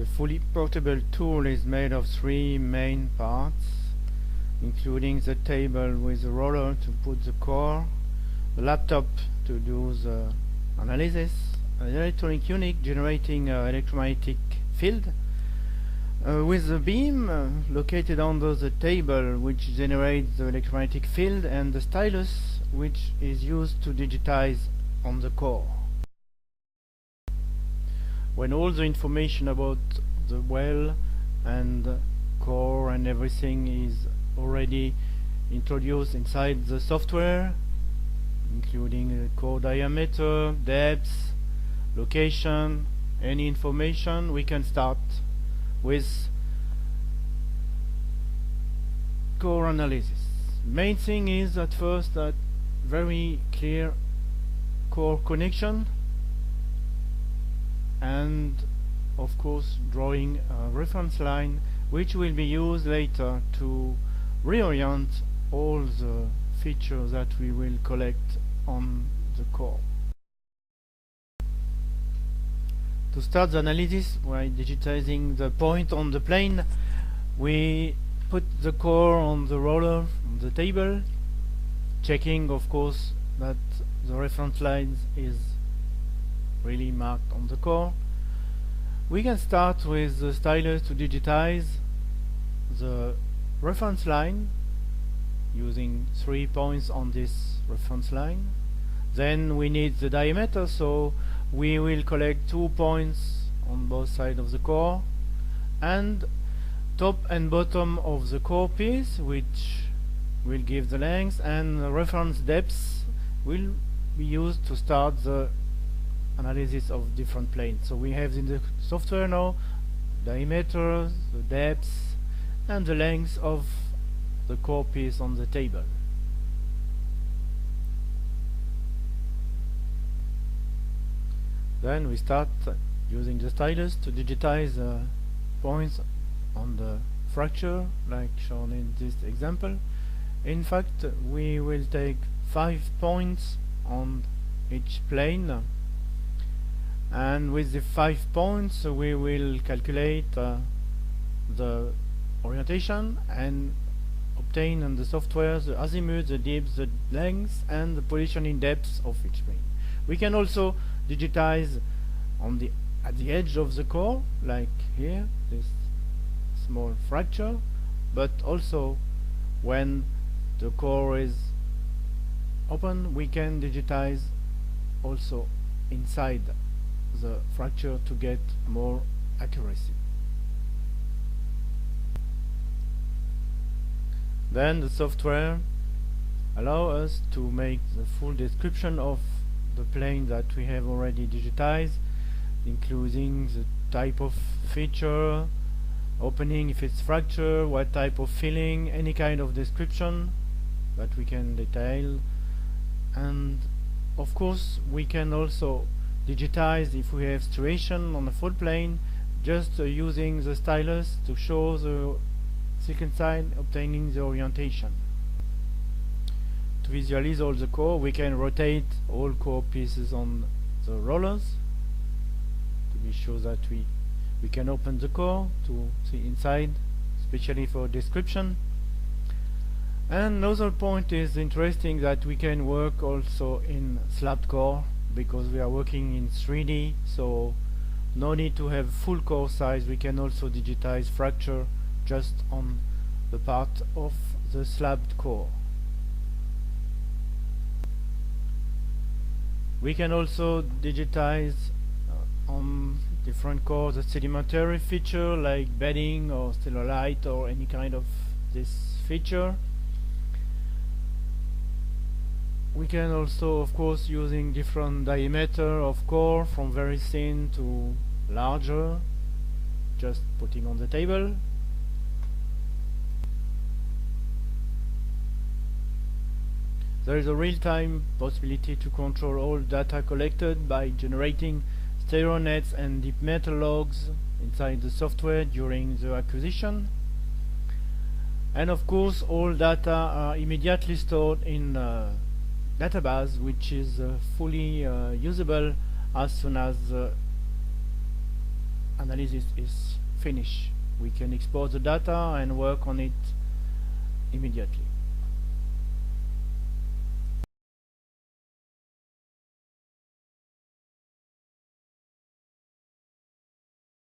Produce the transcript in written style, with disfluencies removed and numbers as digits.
The fully portable tool is made of three main parts, including the table with the roller to put the core, the laptop to do the analysis, an electronic unit generating electromagnetic field, with the beam located under the table which generates the electromagnetic field, and the stylus which is used to digitize on the core. When all the information about the well and core and everything is already introduced inside the software, including the core diameter, depth, location, any information, we can start with core analysis. Main thing is at first that very clear core connection, and of course drawing a reference line which will be used later to reorient all the features that we will collect on the core. To start the analysis by digitizing the point on the plane, we put the core on the roller on the table, checking of course that the reference line is really marked on the core. We can start with the stylus to digitize the reference line using 3 points on this reference line. Then we need the diameter, so we will collect 2 points on both sides of the core, and top and bottom of the core piece which will give the length, and the reference depths will be used to start the analysis of different planes. So we have in the software now diameter, the depth, and the length of the core piece on the table. Then we start using the stylus to digitize points on the fracture like shown in this example. In fact, we will take 5 points on each plane, and with the 5 points we will calculate the orientation and obtain in the software the azimuth, the depth, the length, and the positioning depth of each plane. We can also digitize at the edge of the core, like here, this small fracture, but also when the core is open, we can digitize also inside the fracture to get more accuracy. Then the software allows us to make the full description of the plane that we have already digitized, including the type of feature, opening if it's fracture, what type of filling, any kind of description that we can detail. And of course we can also digitize if we have striation on the full plane, just using the stylus to show the second side, obtaining the orientation. To visualize all the core, we can rotate all core pieces on the rollers to be sure that we can open the core to see inside, especially for description. And another point is interesting that we can work also in slabbed core, because we are working in 3D, so no need to have full core size. We can also digitize fracture just on the part of the slabbed core. We can also digitize on different cores the sedimentary feature like bedding or stelolite or any kind of this feature. We can also, of course, using different diameter of core from very thin to larger, just putting on the table. There is a real-time possibility to control all data collected by generating stereo nets and deep metal logs inside the software during the acquisition. And of course all data are immediately stored in a database which is fully usable as soon as the analysis is finished. We can export the data and work on it immediately.